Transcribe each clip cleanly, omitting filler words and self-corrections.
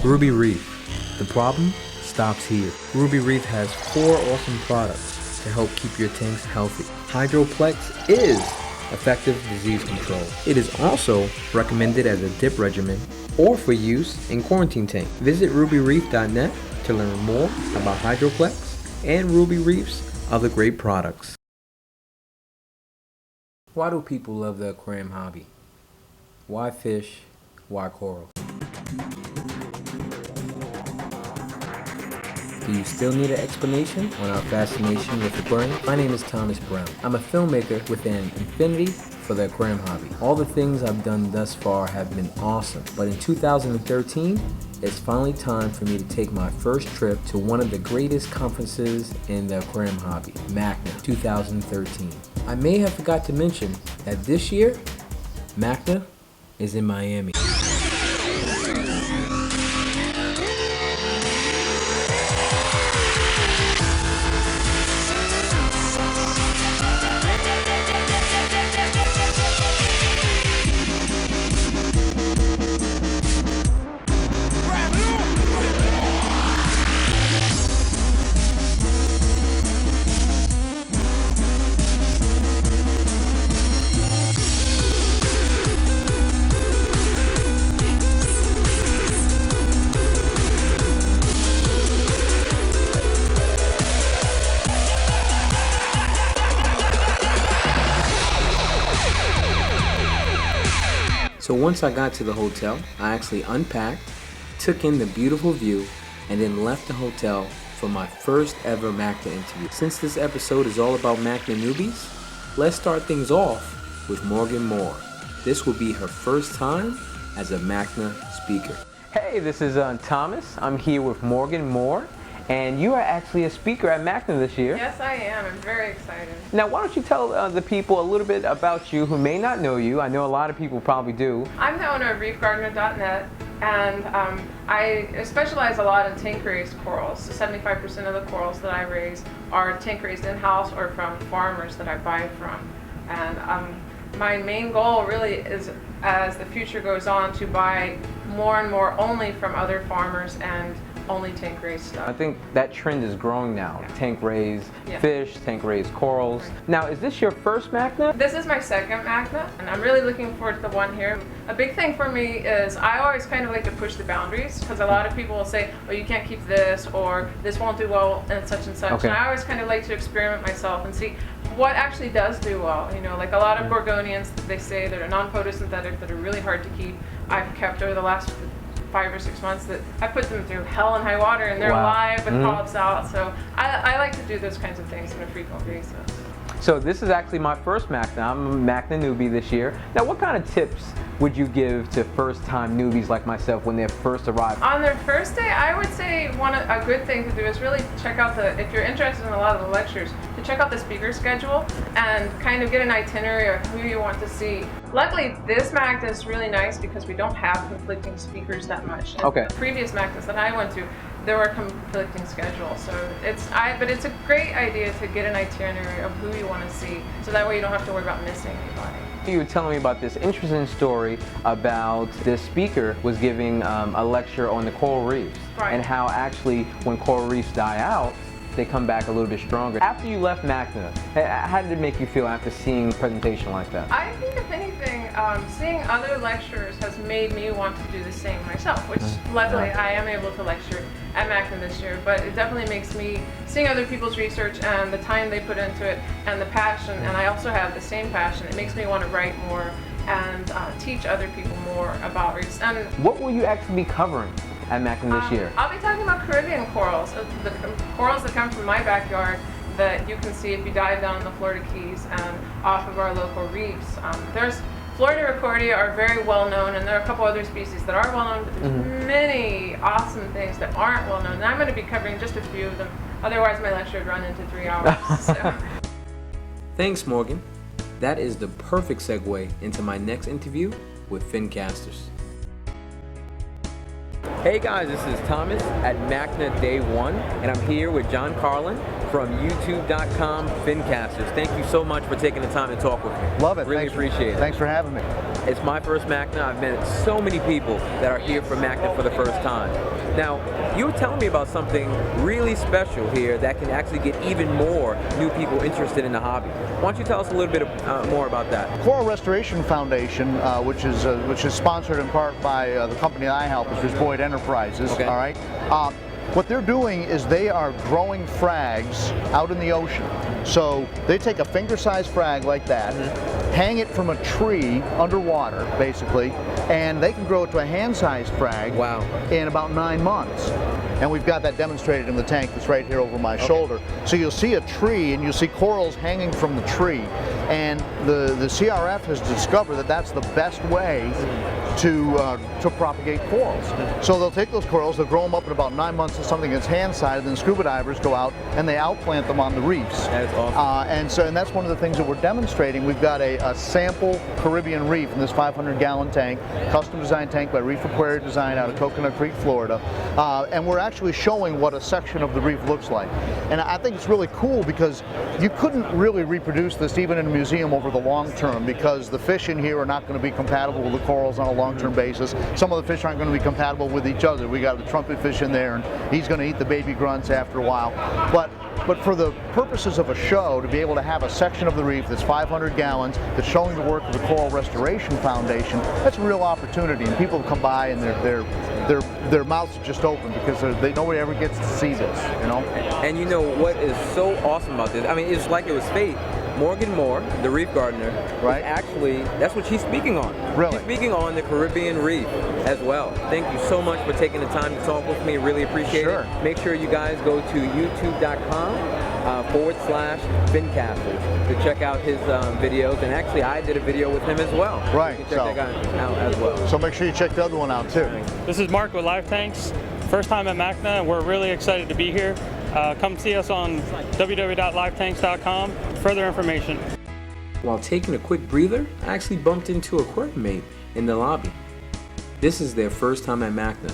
Ruby Reef. The problem stops here. Ruby Reef has 4 awesome products to help keep your tanks healthy. Hydroplex is effective disease control. It is also recommended as a dip regimen or for use in quarantine tank. Visit rubyreef.net to learn more about Hydroplex and Ruby Reef's other great products. Why do people love the aquarium hobby? Why fish? Why coral? Do you still need an explanation on our fascination with aquarium? My name is Thomas Brown. I'm a filmmaker with an infinity for the aquarium hobby. All the things I've done thus far have been awesome, but in 2013, it's finally time for me to take my first trip to one of the greatest conferences in the aquarium hobby, MACNA 2013. I may have forgot to mention that this year, MACNA is in Miami. So once I got to the hotel, I actually unpacked, took in the beautiful view, and then left the hotel for my first ever MACNA interview. Since this episode is all about MACNA Newbies, let's start things off with Morgan Moore. This will be her first time as a MACNA speaker. Hey, this is Thomas. I'm here with Morgan Moore, and you are actually a speaker at MACNA this year. Yes, I am. I'm very excited. Now, why don't you tell the people a little bit about you who may not know you? I know a lot of people probably do. I'm the owner of reefgardener.net, and I specialize a lot in tank-raised corals. So 75% of the corals that I raise are tank-raised in-house or from farmers that I buy from. And my main goal really is, as the future goes on, to buy more and more only from other farmers and only tank-raised stuff. I think that trend is growing now. Yeah. Tank-raised Yeah. fish, tank-raised corals. Right. Now, is this your first MACNA? This is my second MACNA, and I'm really looking forward to the one here. A big thing for me is I always kind of like to push the boundaries, because a lot of people will say, oh, you can't keep this, or this won't do well, and such and such. Okay. And I always kind of like to experiment myself and see what actually does do well. You know, like a lot of Gorgonians, they say that are non-photosynthetic, that are really hard to keep. I've kept over the last 5 or 6 months that I put them through hell and high water, and they're alive with polyps out. So I like to do those kinds of things on a frequent basis. So this is actually my first MACNA. I'm a MACNA newbie this year. Now, what kind of tips would you give to first-time newbies like myself when they first arrive? On their first day, I would say a good thing to do is really check out if you're interested in a lot of the lectures, to check out the speaker schedule and kind of get an itinerary of who you want to see. Luckily, this MACNA is really nice because we don't have conflicting speakers that much. Okay. The previous MACNAs that I went to, there were conflicting schedules, so but it's a great idea to get an itinerary of who you want to see, so that way you don't have to worry about missing anybody. You were telling me about this interesting story about this speaker was giving a lecture on the coral reefs, Right. and how actually when coral reefs die out, they come back a little bit stronger. After you left MACNA, how did it make you feel after seeing a presentation like that? I think if anything, seeing other lecturers has made me want to do the same myself, which luckily I am able to lecture at MACNA this year, but it definitely makes me, seeing other people's research and the time they put into it and the passion, and I also have the same passion, it makes me want to write more and teach other people more about reefs. And What will you actually be covering at MACNA this year? I'll be talking about Caribbean corals, the corals that come from my backyard that you can see if you dive down in the Florida Keys and off of our local reefs. Florida Recordia are very well known, and there are a couple other species that are well known, but there's many awesome things that aren't well known, and I'm going to be covering just a few of them. Otherwise, my lecture would run into 3 hours. So. Thanks, Morgan. That is the perfect segue into my next interview with fin casters. Hey guys, this is Thomas at MACNA Day 1, and I'm here with John Carlin from YouTube.com Fincasters. Thank you so much for taking the time to talk with me. Love it. Really appreciate it. Thanks for having me. It's my first MACNA. I've met so many people that are here for MACNA for the first time. Now, you were telling me about something really special here that can actually get even more new people interested in the hobby. Why don't you tell us a little bit more about that? Coral Restoration Foundation, which is sponsored in part by the company that I help, is Boyd Enterprises. Okay. All right. What they're doing is they are growing frags out in the ocean. So they take a finger-sized frag like that, hang it from a tree underwater, basically, and they can grow it to a hand-sized frag in about 9 months. And we've got that demonstrated in the tank that's right here over my shoulder. So you'll see a tree and you'll see corals hanging from the tree. And the CRF has discovered that that's the best way to propagate corals. So they'll take those corals, they'll grow them up in about 9 months to something that's hand-sized, and then scuba divers go out and they outplant them on the reefs. That is awesome. And that's one of the things that we're demonstrating. We've got a sample Caribbean reef in this 500-gallon tank, custom designed tank by Reef Aquaria Design out of Coconut Creek, Florida. And we're actually showing what a section of the reef looks like. And I think it's really cool because you couldn't really reproduce this even in a museum over the long term, because the fish in here are not going to be compatible with the corals on a long-term basis. Some of the fish aren't going to be compatible with each other. We got the trumpet fish in there, and he's going to eat the baby grunts after a while. But for the purposes of a show, to be able to have a section of the reef that's 500 gallons, that's showing the work of the Coral Restoration Foundation, that's a real opportunity. And people come by and their mouths are just open because nobody ever gets to see this, you know? And you know what is so awesome about this? I mean, it's like it was fate. Morgan Moore, the reef gardener, right? Actually, that's what she's speaking on. Really? She's speaking on the Caribbean reef as well. Thank you so much for taking the time to talk with me. Really appreciate it. Make sure you guys go to youtube.com/Fincasters to check out his videos. And actually, I did a video with him as well. Right. You can check that guy out as well. So make sure you check the other one out too. This is Mark with Live Tanks. First time at MACNA, and we're really excited to be here. Come see us on www.livetanks.com for further information. While taking a quick breather, I actually bumped into RachMermaid in the lobby. This is their first time at MACNA.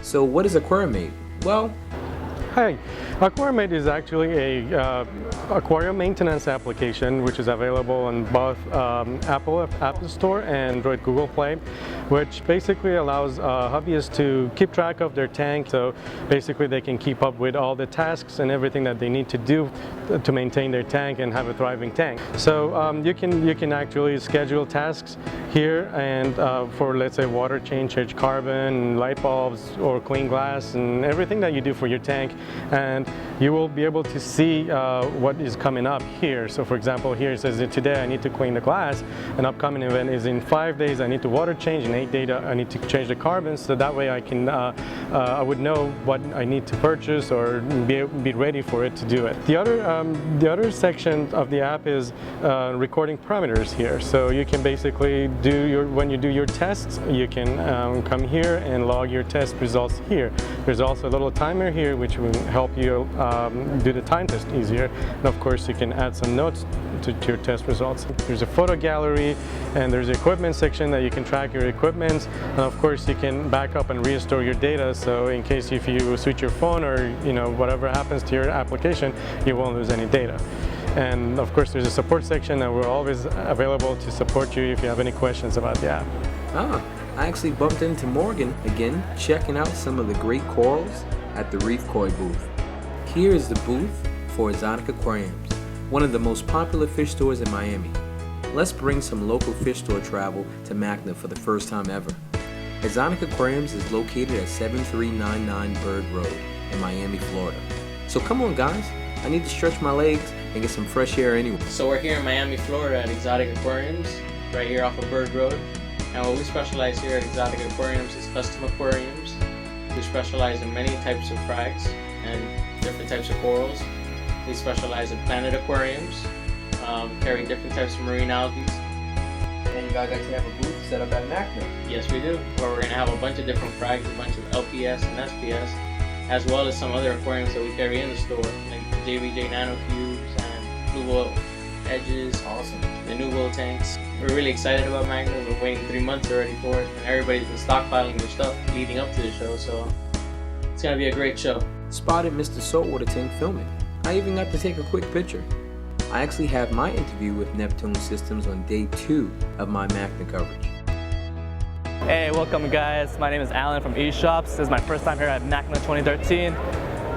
So what is RachMermaid? Well, hi, RachMermaid is actually a aquarium maintenance application which is available on both Apple App Store and Android Google Play, which basically allows hobbyists to keep track of their tank. So basically they can keep up with all the tasks and everything that they need to do to maintain their tank and have a thriving tank. So you can actually schedule tasks here, and for, let's say, water change carbon, light bulbs, or clean glass, and everything that you do for your tank. And you will be able to see what is coming up here. So for example, here it says that today I need to clean the glass. An upcoming event is in 5 days. I need to water change. In 8 days I need to change the carbon, so that way I can I would know what I need to purchase or be ready for it to do it. The other section of the app is recording parameters here. So you can basically when you do your tests, you can come here and log your test results here. There's also a little timer here which will help you do the time test easier. And of course you can add some notes to your test results. There's a photo gallery, and there's an equipment section that you can track your equipment, and of course you can back up and restore your data, so in case if you switch your phone or whatever happens to your application, you won't lose any data. And of course there's a support section, and we're always available to support you if you have any questions about the app. I actually bumped into Morgan again, checking out some of the great corals at the Reef Koi booth. Here is the booth for Sonica Frames, one of the most popular fish stores in Miami. Let's bring some local fish store travel to MACNA for the first time ever. Sonica Frames is located at 7399 Bird Road in Miami, Florida. So come on guys, I need to stretch my legs and get some fresh air anyway. So we're here in Miami, Florida at Exotic Aquariums, right here off of Bird Road. And what we specialize here at Exotic Aquariums is custom aquariums. We specialize in many types of frags and different types of corals. We specialize in planet aquariums, carry different types of marine algae. And you guys actually have a booth set up at MACNA. Yes, we do, where we're going to have a bunch of different frags, a bunch of LPS and SPS, as well as some other aquariums that we carry in the store, like JVJ Nano Cubes and Blue Oil Edges. Awesome. the new build tanks. We're really excited about MACNA. We've been waiting 3 months already for it, and everybody's been stockpiling their stuff leading up to the show, so it's gonna be a great show. Spotted Mr. Saltwater Tank filming. I even got to take a quick picture. I actually have my interview with Neptune Systems on day 2 of my MACNA coverage. Hey, welcome guys. My name is Alan from eShops. This is my first time here at MACNA 2013.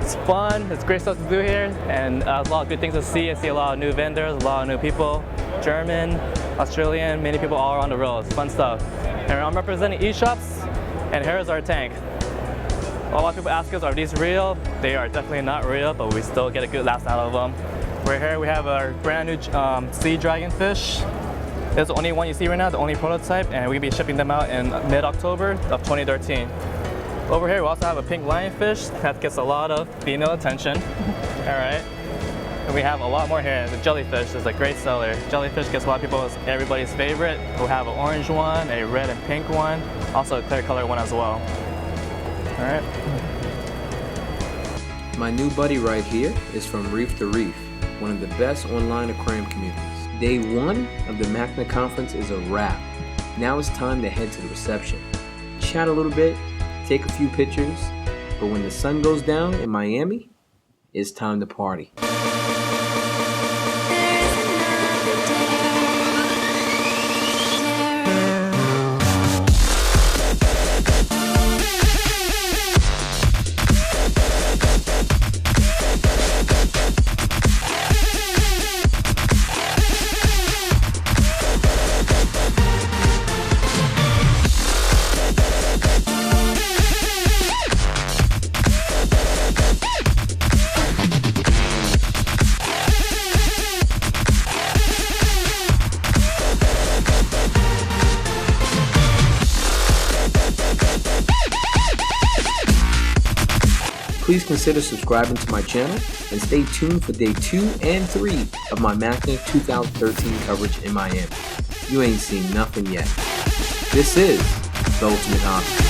It's fun, it's great stuff to do here, and a lot of good things to see. I see a lot of new vendors, a lot of new people, German, Australian, many people all around the world. It's fun stuff. And I'm representing eShops, and here's our tank. A lot of people ask us, are these real? They are definitely not real, but we still get a good laugh out of them. We're here, we have our brand new sea dragonfish. It's the only one you see right now, the only prototype, and we'll be shipping them out in mid-October of 2013. Over here we also have a pink lionfish that gets a lot of female attention. Alright. And we have a lot more here. The jellyfish is a great seller. Jellyfish gets a lot of everybody's favorite. We'll have an orange one, a red and pink one, also a clear color one as well. Alright. My new buddy right here is from Reef to Reef, one of the best online aquarium communities. Day 1 of the MACNA conference is a wrap. Now it's time to head to the reception. Chat a little bit, take a few pictures, but when the sun goes down in Miami, it's time to party. Please consider subscribing to my channel and stay tuned for day 2 and 3 of my MACNA 2013 coverage in Miami. You ain't seen nothing yet. This is the Ultimate Hobby.